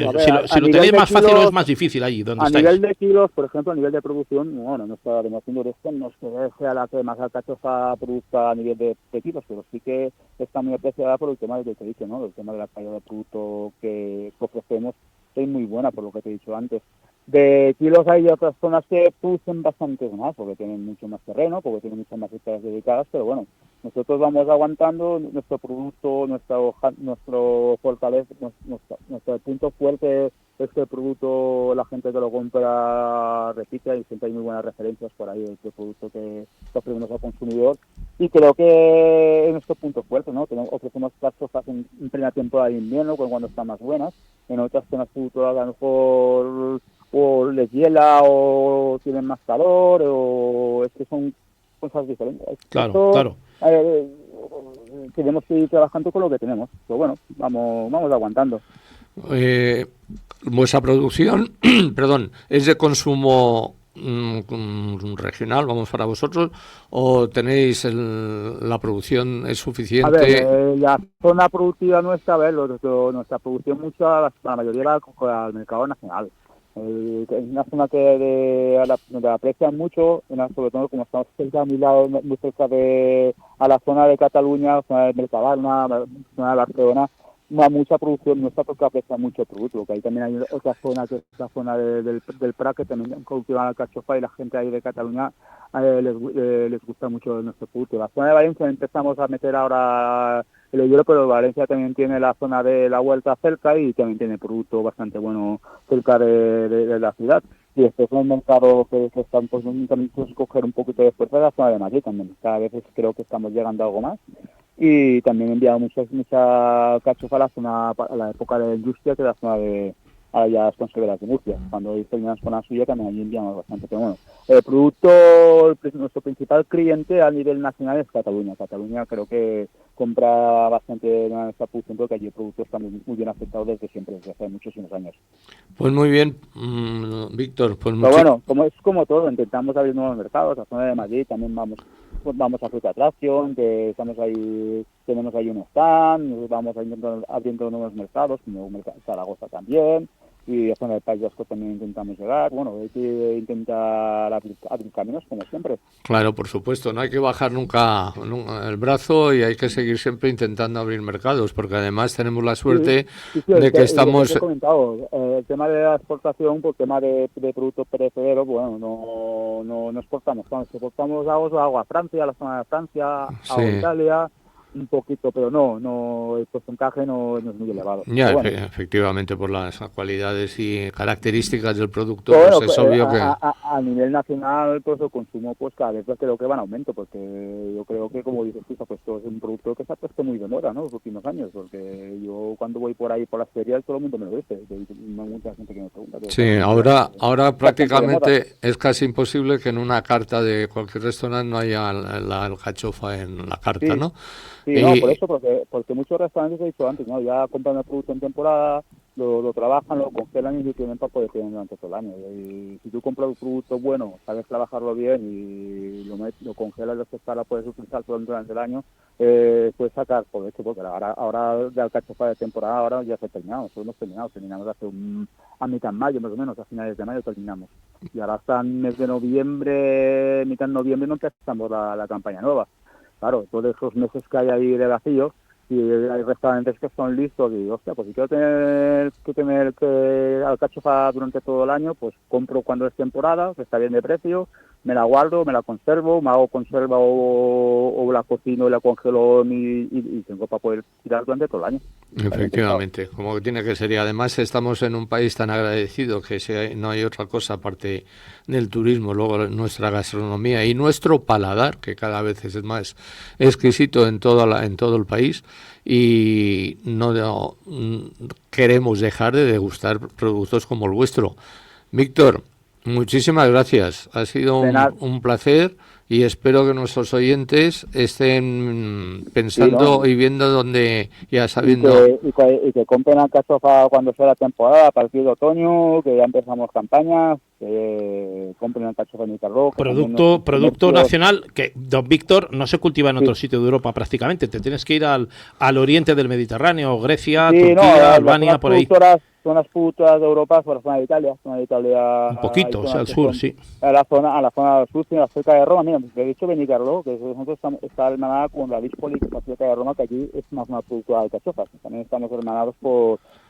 si lo tenéis más fácil o es más difícil allí donde estáis. A nivel de kilos, por ejemplo, a nivel de producción, bueno, nuestra denominación de origen no es que sea la que más alcachofa produzca a nivel de kilos, pero sí que está muy apreciada por el tema del que te he dicho, ¿no? El tema de la calidad del producto que ofrecemos es muy buena, por lo que te he dicho antes. De kilos hay otras zonas que producen bastantes más, porque tienen mucho más terreno, porque tienen muchas más hectáreas dedicadas, pero bueno, nosotros vamos aguantando nuestro producto, nuestro fortaleza, nuestro punto fuerte es que el producto, la gente que lo compra repite, y siempre hay muy buenas referencias por ahí del producto que ofrecemos al consumidor, y creo que es nuestro punto fuerte, ¿no? Ofrecemos alcachofas en plena temporada de invierno, cuando están más buenas, en otras zonas productoras a lo mejor o les hiela o tienen más calor, o es que son cosas diferentes. Claro. Tenemos que ir trabajando con lo que tenemos, pero bueno, vamos aguantando. Vuestra producción, perdón, ¿es de consumo regional, vamos, para vosotros, o tenéis la producción es suficiente? A ver, la zona productiva nuestra, nuestra producción la mayoría la coge al mercado nacional. Es una zona que la aprecian mucho, sobre todo como estamos cerca, a mi lado, muy cerca a la zona de Cataluña, zona de Mercadona, zona de Barcelona, mucha producción nuestra, porque aprecia mucho el producto, porque ahí también hay otra zona, que es la zona del Prat, que también cultivan la alcachofa, y la gente ahí de Cataluña les gusta mucho nuestro producto. La zona de Valencia empezamos a meter ahora el hielo, pero Valencia también tiene la zona de la Huerta cerca, y también tiene producto bastante bueno cerca de la ciudad. Y después en el mercado que están, pues también pues, coger un poquito de fuerza de la zona de Madrid también. Cada vez creo que estamos llegando a algo más. Y también he enviado mucha cachofa a la época de industria, que es la zona de allá las conserveras de Murcia. Cuando terminamos con la suya también allí enviamos bastante. Pero bueno, el producto, nuestro principal cliente a nivel nacional es Cataluña. Cataluña creo que compra bastante en nuestra producción porque allí el producto está muy bien aceptado desde siempre, desde hace muchísimos años. Pues muy bien, Víctor. Pues pero bueno, es como todo, intentamos abrir nuevos mercados. La zona de Madrid también vamos a Fruta Atracción, que estamos ahí, tenemos ahí un stand, vamos abriendo nuevos mercados, como Zaragoza también, y la zona del País Vasco también intentamos llegar. Bueno, hay que intentar abrir caminos como siempre. Claro, por supuesto, no hay que bajar nunca el brazo y hay que seguir siempre intentando abrir mercados, porque además tenemos la suerte de que estamos... He comentado, el tema de la exportación, por tema de productos perecederos, bueno, no exportamos, exportamos agua a Francia, a la zona de Francia, a Italia, un poquito, pero no el porcentaje no es muy elevado. Ya, bueno, efectivamente, por las cualidades y características del producto, pues es obvio que... A nivel nacional, pues el consumo, pues cada vez creo que va en aumento, porque yo creo que, como dices tú, pues todo es un producto que se ha puesto muy de moda, ¿no?, los últimos años, porque yo cuando voy por ahí por las ferias, todo el mundo me lo dice, hay mucha gente que me pregunta. Sí, ahora prácticamente es casi imposible que en una carta de cualquier restaurante no haya la alcachofa en la carta, ¿no? Sí, no, por eso, porque muchos restaurantes, he dicho antes, ¿no?, ya compran el producto en temporada, lo trabajan, lo congelan y lo tienen para poder tener durante todo el año. Y si tú compras un producto bueno, sabes trabajarlo bien y lo congelas, lo puedes utilizar durante el año, puedes sacar provecho, porque ahora de alcachofa de temporada ahora ya se ha terminado, nosotros hemos terminamos hace a mitad de mayo más o menos, a finales de mayo terminamos. Y ahora hasta el mes de noviembre, mitad de noviembre no empezamos la campaña nueva. Claro, todos esos meses que hay ahí de vacío, y hay restaurantes que son listos y, hostia, pues si quiero tener alcachofa durante todo el año, pues compro cuando es temporada, que está bien de precio, me la guardo, me la conservo, me hago conserva o la cocino y la congelo y tengo para poder tirar durante todo el año. Efectivamente, como que tiene que ser. Y además estamos en un país tan agradecido que no hay otra cosa aparte del turismo, luego nuestra gastronomía y nuestro paladar, que cada vez es más exquisito en todo el país, y no queremos dejar de degustar productos como el vuestro. Víctor, muchísimas gracias. Ha sido un placer y espero que nuestros oyentes estén pensando y viendo dónde, ya sabiendo... Y que compren alcachofa cuando sea la temporada, a partir de otoño, que ya empezamos campañas, que compren alcachofa en Nicaragua. Producto nacional que, don Víctor, no se cultiva en otro sitio de Europa prácticamente. Te tienes que ir al oriente del Mediterráneo, Grecia, Turquía, Albania, por ahí. Son las productoras de Europa, por la zona de Italia. Un poquito, al sur, sí. A la zona del sur, cerca de Roma. Mira, de hecho, Benicarló, que nosotros está hermanada con la Dispoli, que está cerca de Roma, que allí es más una productora de alcachofas. También estamos hermanados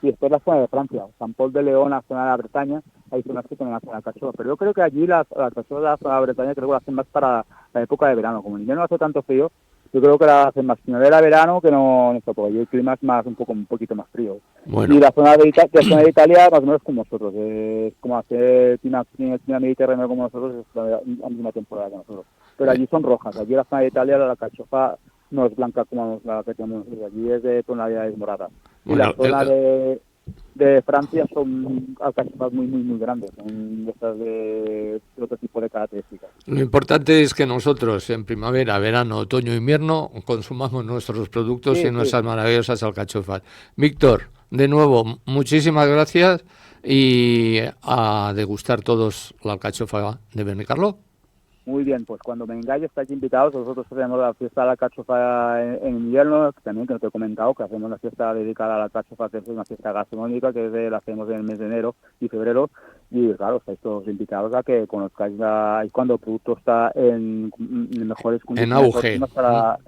y después la zona de Francia, San Pol de León, la zona de la Bretaña, hay zonas que tienen la zona de alcachofa. Pero yo creo que allí las alcachofas de la zona de la Bretaña creo que la hacen más para la época de verano. Como en invierno no hace tanto frío, yo creo que la hacen más primavera-verano que no porque allí el clima es un poquito más frío. Bueno. Y la zona de Italia, más o menos como nosotros, es como hacer clima mediterráneo como nosotros, es la misma temporada que nosotros. Pero allí son rojas, allí la zona de Italia la alcachofa no es blanca como la que tenemos nosotros, allí es de tonalidades moradas. Bueno, y la zona de Francia son alcachofas muy, muy, muy grandes, son de otro tipo de características. Lo importante es que nosotros en primavera, verano, otoño, invierno consumamos nuestros productos y nuestras maravillosas alcachofas. Víctor, de nuevo, muchísimas gracias y a degustar todos la alcachofa de Benicarló. Muy bien, pues cuando vengáis estáis invitados. Nosotros hacemos la fiesta de la alcachofa en invierno, también que no te he comentado, que hacemos una fiesta dedicada a la alcachofa, que es una fiesta gastronómica, que la hacemos en el mes de enero y febrero. Y claro, estáis todos invitados a que conozcáis cuando el producto está en mejores condiciones.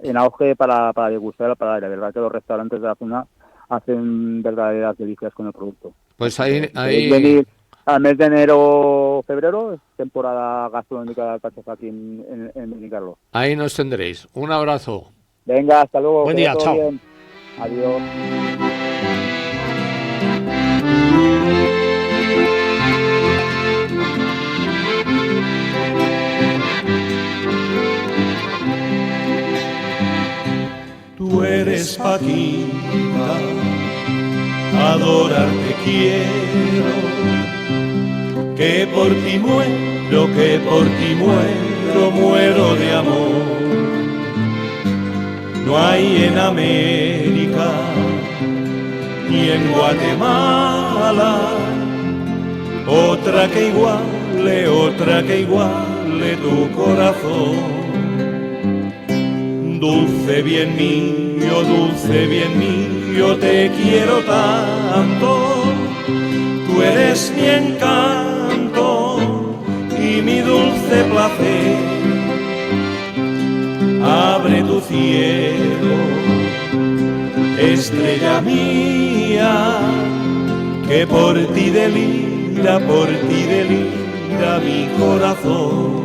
En auge para degustar, la verdad que los restaurantes de la zona hacen verdaderas delicias con el producto. Pues ahí... Al mes de enero, febrero, es temporada gastronómica de alcachofa aquí en Benicarló. Ahí nos tendréis. Un abrazo. Venga, hasta luego. Buen día, chao. Bien. Adiós. Paquita, adorarte quiero, que por ti muero, que por ti muero, muero de amor. No hay en América ni en Guatemala otra que iguale tu corazón. Dulce bien mío, te quiero tanto, tú eres mi encanto y mi dulce placer. Abre tu cielo, estrella mía, que por ti delira mi corazón.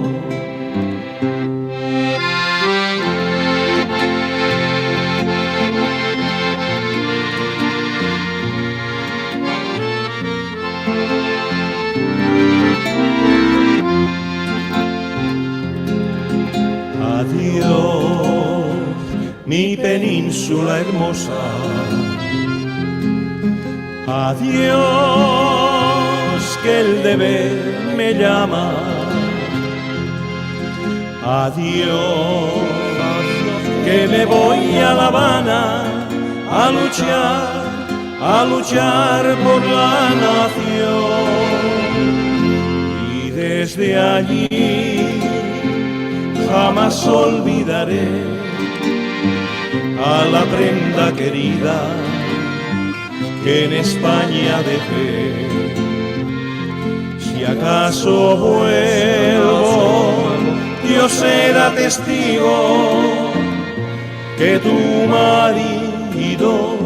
Adiós, mi península hermosa. Adiós, que el deber me llama. Adiós, que me voy a La Habana a luchar por la nación. Y desde allí jamás olvidaré a la prenda querida que en España dejé. Si acaso vuelvo, Dios será testigo que tu marido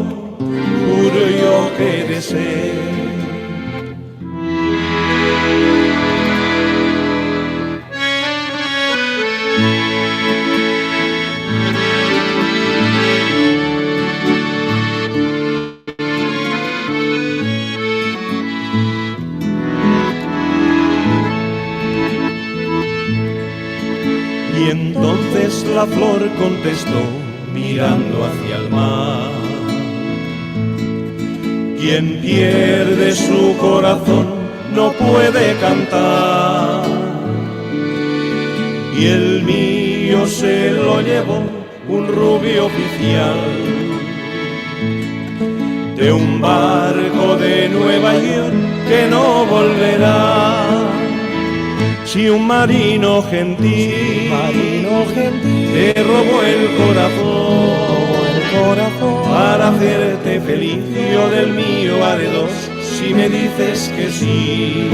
juro yo que deseo. Y entonces la flor contestó mirando hacia el mar: quien pierde su corazón no puede cantar. Y el mío se lo llevó un rubio oficial de un barco de Nueva York que no volverá. Si un marino gentil te robó el corazón para hacerte feliz, yo del mío haré dos, si me dices que sí.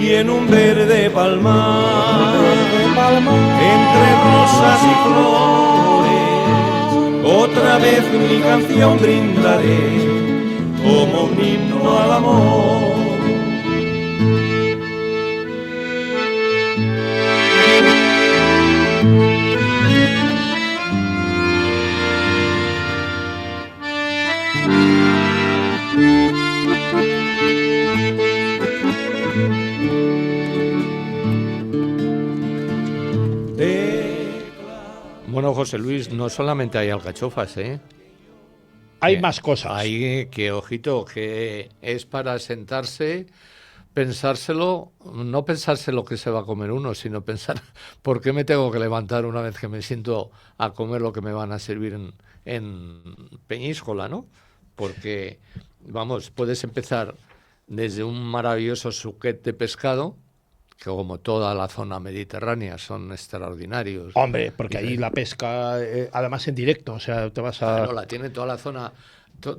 Y en un verde palmar, entre rosas y flores, otra vez mi canción brindaré como un himno al amor. Bueno, José Luis, no solamente hay alcachofas, ¿eh? Hay más cosas. Hay que, ojito, que es para sentarse, pensárselo, no pensarse lo que se va a comer uno, sino pensar por qué me tengo que levantar una vez que me siento a comer lo que me van a servir en Peñíscola, ¿no? Porque, vamos, puedes empezar desde un maravilloso suquet de pescado, que como toda la zona mediterránea son extraordinarios. Hombre, porque allí la pesca, además en directo, o sea, te vas a... Claro, la tiene toda la zona,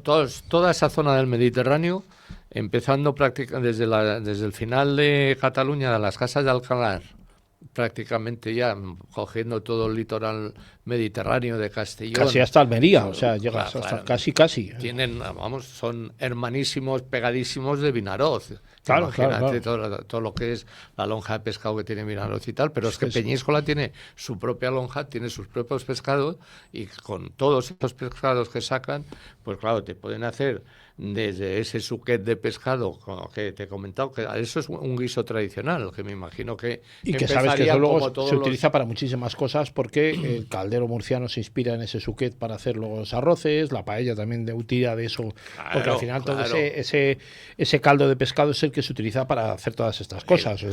toda esa zona del Mediterráneo, empezando prácticamente desde el final de Cataluña, de las Casas de Alcalá, prácticamente ya cogiendo todo el litoral mediterráneo de Castellón. Casi hasta Almería, o sea, llegas hasta casi. Tienen, vamos, son hermanísimos, pegadísimos de Vinaroz. Claro, Imagínate claro. todo lo que es la lonja de pescado que tiene Vinaroz y tal, pero es que Peñíscola tiene su propia lonja, tiene sus propios pescados, y con todos esos pescados que sacan, pues claro, te pueden hacer desde ese suquet de pescado que te he comentado, que eso es un guiso tradicional, que me imagino que y que sabes que eso luego se los... utiliza para muchísimas cosas, porque el caldero murciano se inspira en ese suquet para hacer los arroces, la paella también utiliza de eso, porque al final todo ese caldo de pescado es el que se utiliza para hacer todas estas cosas,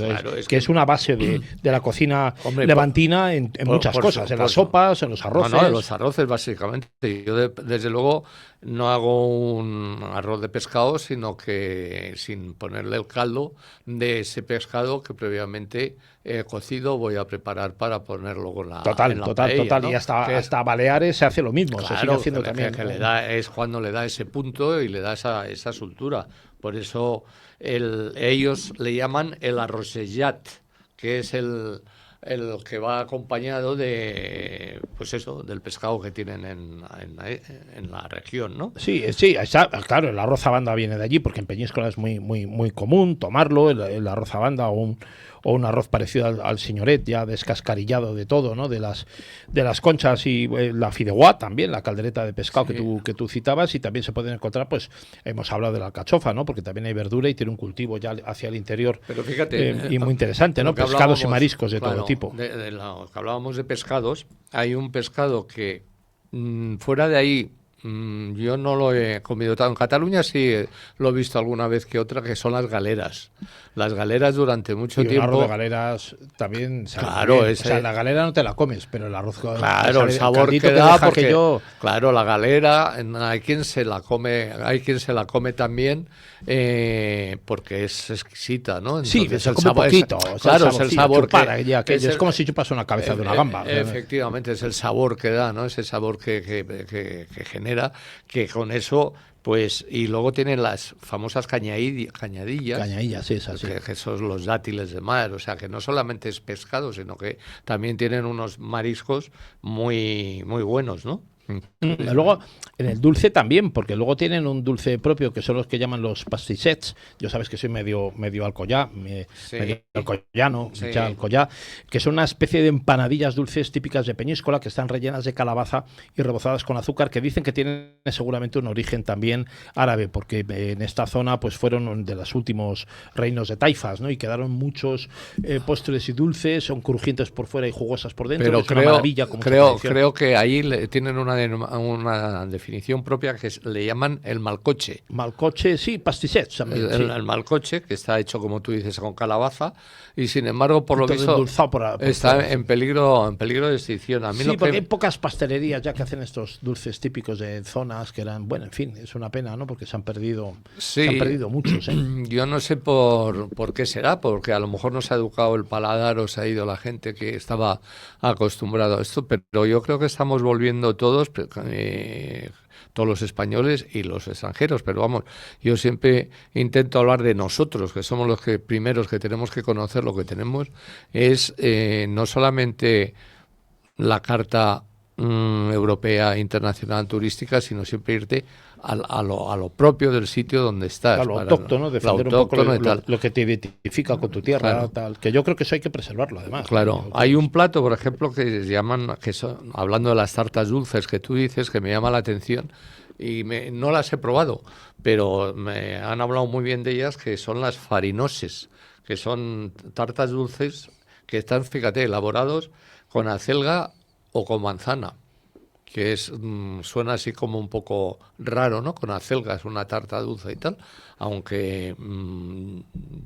que es una base de la cocina levantina en muchas cosas, en las sopas, en los arroces. En los arroces básicamente. Yo desde luego no hago un arroz de pescado, sino que sin ponerle el caldo de ese pescado que previamente he cocido voy a preparar para ponerlo con la paella, ¿no? Y hasta Baleares se hace lo mismo, claro, se sigue haciendo también. Es cuando le da ese punto y le da esa soltura. Por eso ellos le llaman el arrosellat, que es el que va acompañado de, pues eso, del pescado que tienen en la región, ¿no? Sí, claro, el arroz a banda viene de allí, porque en Peñíscola es muy, muy, muy común tomarlo, el arroz a banda o un arroz parecido al señoret, ya descascarillado de todo, ¿no? De las conchas, y la fideuá también, la caldereta de pescado que tú citabas, y también se pueden encontrar, pues hemos hablado de la alcachofa, ¿no? Porque también hay verdura y tiene un cultivo ya hacia el interior. Pero fíjate, y muy interesante, ¿no? Pescados y mariscos de todo tipo. Que hablábamos de pescados, hay un pescado que fuera de ahí yo no lo he comido tanto. En Cataluña sí lo he visto alguna vez que otra, que son las galeras. Las galeras durante mucho tiempo. El arroz de galeras también. Claro, o sea, la galera no te la comes, pero el arroz. Claro, el sabor que da, porque claro, la galera hay quien se la come también, porque es exquisita, ¿no? Entonces, sí, se come poquito. Claro, es el sabor es como si chupas una cabeza de una gamba. Efectivamente, es el sabor que da, ¿no? Ese sabor que genera, que con eso, pues, y luego tienen las famosas cañadillas. Cañadillas, sí, esas, sí. Que son los dátiles de mar, o sea, que no solamente es pescado, sino que también tienen unos mariscos muy, muy buenos, ¿no? Luego, en el dulce también, porque luego tienen un dulce propio que son los que llaman los pastissets. Yo sabes que soy medio alcoyá, medio alcoyano, alcoyá, que son una especie de empanadillas dulces típicas de Peñíscola, que están rellenas de calabaza y rebozadas con azúcar, que dicen que tienen seguramente un origen también árabe, porque en esta zona pues fueron de los últimos reinos de taifas, ¿no? Y quedaron muchos postres y dulces, son crujientes por fuera y jugosas por dentro. Pero es una maravilla, creo que ahí tienen una definición propia que le llaman el malcoche. Malcoche, sí, pastissets. El malcoche, que está hecho, como tú dices, con calabaza, y sin embargo, por lo visto, está en peligro de extinción. A mí porque hay pocas pastelerías ya que hacen estos dulces típicos de zonas que eran, bueno, en fin, es una pena, ¿no? Porque se han perdido muchos. Yo no sé por qué será, porque a lo mejor no se ha educado el paladar o se ha ido la gente que estaba acostumbrado a esto, pero yo creo que estamos volviendo todos los españoles y los extranjeros, pero vamos, yo siempre intento hablar de nosotros, que somos los primeros que tenemos que conocer lo que tenemos, es no solamente la carta europea internacional turística, sino siempre irte a lo propio del sitio donde estás. A lo autóctono, defender un poco lo que te identifica con tu tierra, claro. Tal, que yo creo que eso hay que preservarlo, además. Claro, hay un plato, por ejemplo, que llaman, hablando de las tartas dulces que tú dices, que me llama la atención, y no las he probado, pero me han hablado muy bien de ellas, que son las farinoses, que son tartas dulces que están, fíjate, elaborados con acelga o con manzana, que suena así como un poco raro, ¿no? Con acelgas, una tarta dulce y tal, aunque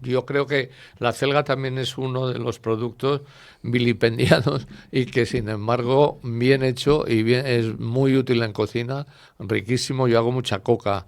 yo creo que la acelga también es uno de los productos vilipendiados y que, sin embargo, bien hecho y es muy útil en cocina, riquísimo. Yo hago mucha coca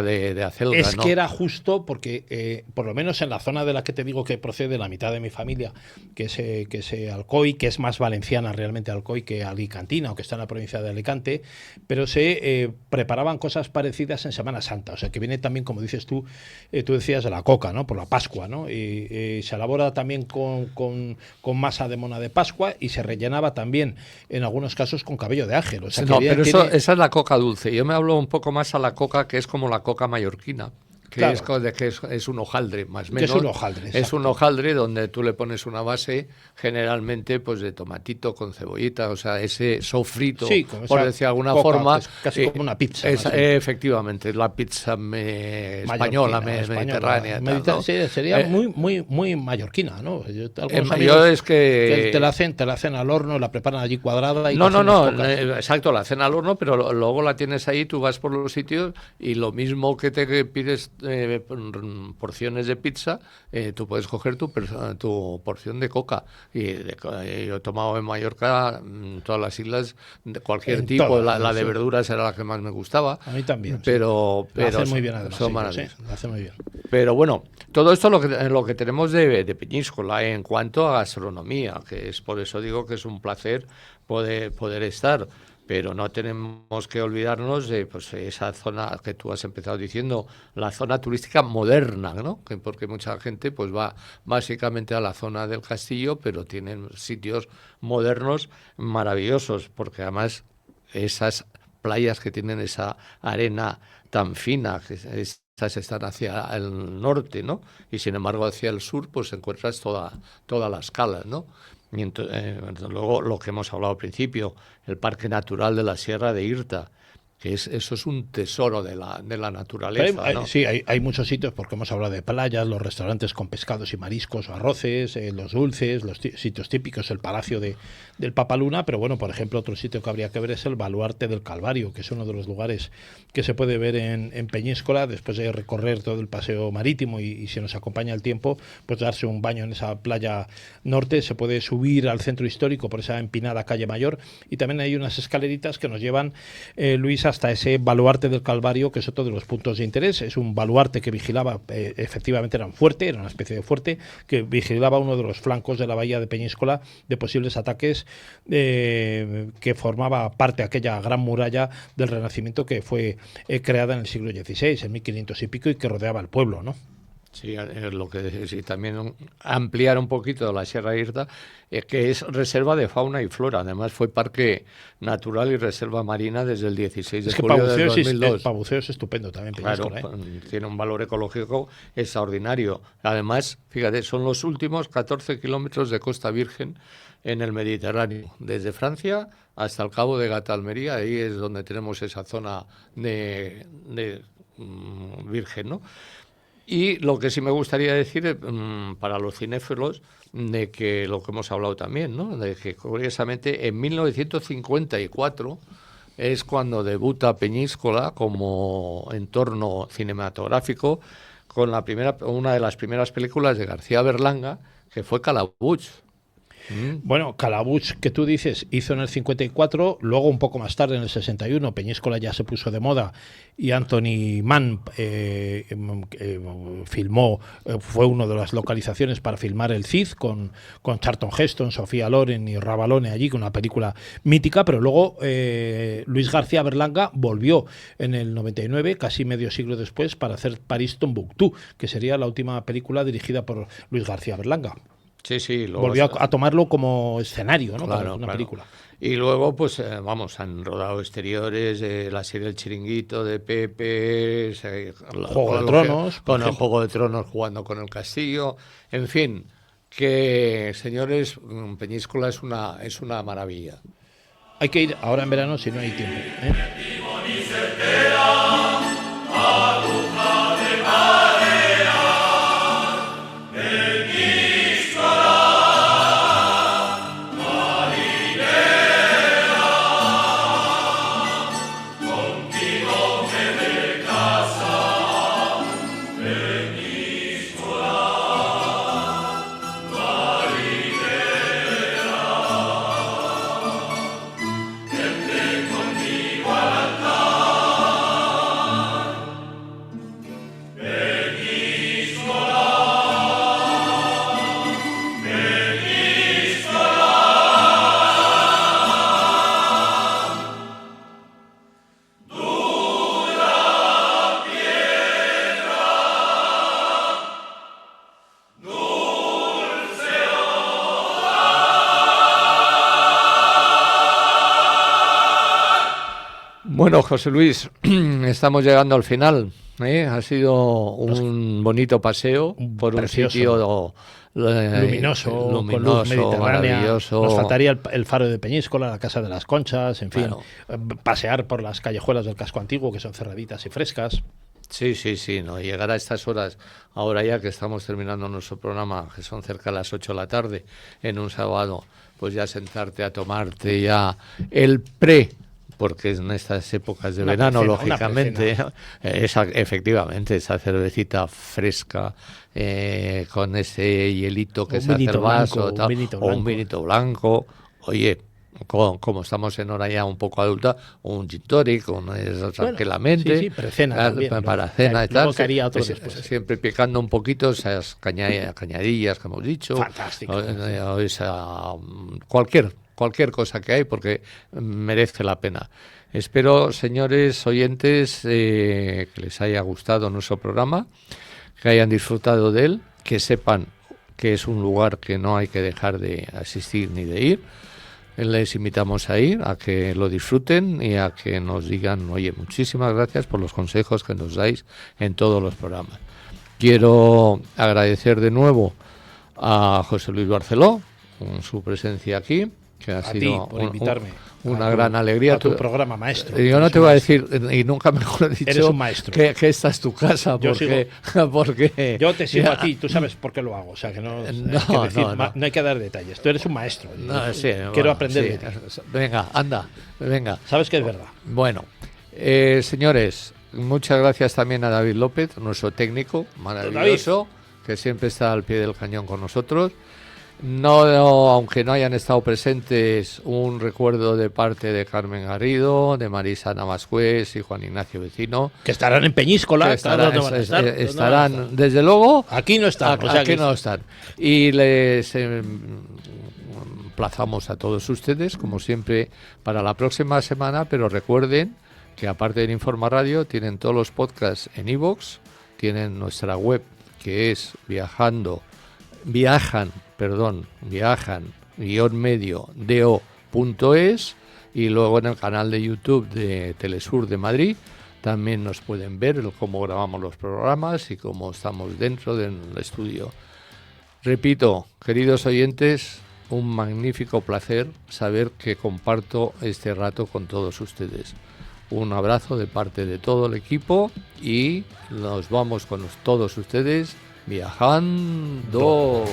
de acelga. Es, ¿no? Que era justo porque, por lo menos en la zona de la que te digo que procede la mitad de mi familia, que es Alcoy, que es más valenciana realmente Alcoy que alicantina, o que está en la provincia de Alicante, pero se preparaban cosas parecidas en Semana Santa, o sea que viene también, como dices tú decías, de la coca, ¿no? Por la Pascua, ¿no? Y se elabora también con masa de mona de Pascua, y se rellenaba también en algunos casos con cabello de ángel. O sea, no, pero esa es la coca dulce. Yo me hablo un poco más a la coca que es como la coca mallorquina, es un hojaldre, más o menos. Es un hojaldre, es un hojaldre donde tú le pones una base, generalmente pues de tomatito con cebollita, o sea, ese sofrito, sí, por decir de alguna forma. Casi como una pizza. Efectivamente, es la pizza española, mediterránea. Sería muy mallorquina, ¿no? Yo es que te la hacen al horno, la preparan allí cuadrada. Y exacto, la hacen al horno, pero luego la tienes ahí, tú vas por los sitios y lo mismo que te pides porciones de pizza, tú puedes coger tu porción de coca. Y yo he tomado en Mallorca todas las islas de cualquier tipo, todas, la de verduras era la que más me gustaba. A mí también. Pero hacen muy bien, además. Son maravillosas. Lo hacen muy bien. Pero bueno, todo esto es lo que tenemos de Peñíscola en cuanto a gastronomía, que es por eso digo que es un placer poder estar. Pero no tenemos que olvidarnos de pues, esa zona que tú has empezado diciendo, la zona turística moderna, ¿no? Porque mucha gente pues va básicamente a la zona del castillo, pero tienen sitios modernos maravillosos, porque además esas playas que tienen esa arena tan fina, que estas están hacia el norte, ¿no? Y sin embargo hacia el sur pues encuentras todas las calas, ¿no? Y luego lo que hemos hablado al principio, el Parque Natural de la Sierra de Irta, que eso es un tesoro de la naturaleza, ¿no? Sí, hay muchos sitios, porque hemos hablado de playas, los restaurantes con pescados y mariscos o arroces, los dulces, los sitios típicos, el Palacio del Papaluna, pero bueno, por ejemplo, otro sitio que habría que ver es el Baluarte del Calvario, que es uno de los lugares que se puede ver en Peñíscola, después de recorrer todo el paseo marítimo y si nos acompaña el tiempo, pues darse un baño en esa playa norte, se puede subir al centro histórico por esa empinada calle Mayor, y también hay unas escaleritas que nos llevan, Luis, hasta ese Baluarte del Calvario, que es otro de los puntos de interés. Es un baluarte que vigilaba, efectivamente era un fuerte, era una especie de fuerte, que vigilaba uno de los flancos de la bahía de Peñíscola de posibles ataques, que formaba parte de aquella gran muralla del Renacimiento que fue creada en el siglo XVI, en 1500 y pico, y que rodeaba el pueblo, ¿no? Sí, es lo que sí, también ampliar un poquito la Sierra de Irta, que es reserva de fauna y flora. Además fue parque natural y reserva marina desde el 16 de julio del 2002. Para buceo es estupendo también, Peñíscola, claro, tiene un valor ecológico extraordinario. Además, fíjate, son los últimos 14 kilómetros de costa virgen en el Mediterráneo, desde Francia hasta el Cabo de Gata, Almería. Ahí es donde tenemos esa zona de virgen, ¿no? Y lo que sí me gustaría decir para los cinéfilos, de que lo que hemos hablado también, ¿no? De que curiosamente en 1954 es cuando debuta Peñíscola como entorno cinematográfico con una de las primeras películas de García Berlanga, que fue Calabuch. Bueno, Calabuch, que tú dices, hizo en el 54, luego un poco más tarde, en el 61, Peñíscola ya se puso de moda y Anthony Mann filmó, fue una de las localizaciones para filmar El Cid, con Charlton Heston, Sofía Loren y Ravalone allí, con una película mítica, pero luego Luis García Berlanga volvió en el 99, casi medio siglo después, para hacer París-Tombuctú, que sería la última película dirigida por Luis García Berlanga. Sí, volvió a tomarlo como escenario, ¿no? Claro, una película. Y luego, pues, han rodado exteriores, la serie El Chiringuito de Pepe, Juego de Tronos. Con el Juego de Tronos jugando con el Castillo. En fin, que, señores, Peñíscola es una maravilla. Hay que ir ahora en verano si no hay tiempo, ¿eh? Bueno, José Luis, estamos llegando al final. Ha sido un bonito paseo por precioso. Un sitio luminoso, con luz mediterránea. Maravilloso. Nos faltaría el faro de Peñíscola, la Casa de las Conchas, en fin, Bueno. pasear por las callejuelas del casco antiguo, que son cerraditas y frescas. Sí, no, llegar a estas horas, ahora ya que estamos terminando nuestro programa, que son cerca de las 8 de la tarde, en un sábado, pues ya sentarte a tomarte ya el porque en estas épocas de verano, precena, lógicamente, efectivamente, esa cervecita fresca, con ese hielito que se hace el vaso, o un vinito blanco, oye, como estamos en hora ya un poco adulta, un gin tonic, tranquilamente, sí, precena para cena y tal, siempre picando un poquito esas cañadillas que hemos dicho, fantástico, o esa, cualquier cosa que hay, porque merece la pena. Espero, señores oyentes, que les haya gustado nuestro programa, que hayan disfrutado de él, que sepan que es un lugar que no hay que dejar de asistir ni de ir. Les invitamos a ir, a que lo disfruten y a que nos digan, oye, muchísimas gracias por los consejos que nos dais en todos los programas. Quiero agradecer de nuevo a José Luis Barceló con su presencia aquí, que ha sido por invitarme una gran alegría. A tu programa, maestro. Yo no te voy a decir, y nunca mejor dicho, eres un maestro. Que esta es tu casa, porque yo te sigo a ti, tú sabes por qué lo hago, o sea que no hay que dar detalles. Tú eres un maestro. Quiero aprender de ti. Venga, anda. Sabes que es verdad. Bueno, señores, muchas gracias también a David López, nuestro técnico maravilloso, que siempre está al pie del cañón con nosotros. Aunque no hayan estado presentes, un recuerdo de parte de Carmen Garrido, de Marisa Namascués y Juan Ignacio Vecino, que estarán en Peñíscola, estarán desde luego. Aquí no están, no están. Y les emplazamos a todos ustedes, como siempre, para la próxima semana, pero recuerden que aparte del Informa Radio tienen todos los podcasts en iVoox, tienen nuestra web que es viajan-medio.do.es, y luego en el canal de YouTube de Telesur de Madrid también nos pueden ver cómo grabamos los programas y cómo estamos dentro del estudio. Repito, queridos oyentes, un magnífico placer saber que comparto este rato con todos ustedes. Un abrazo de parte de todo el equipo y nos vamos con todos ustedes viajando.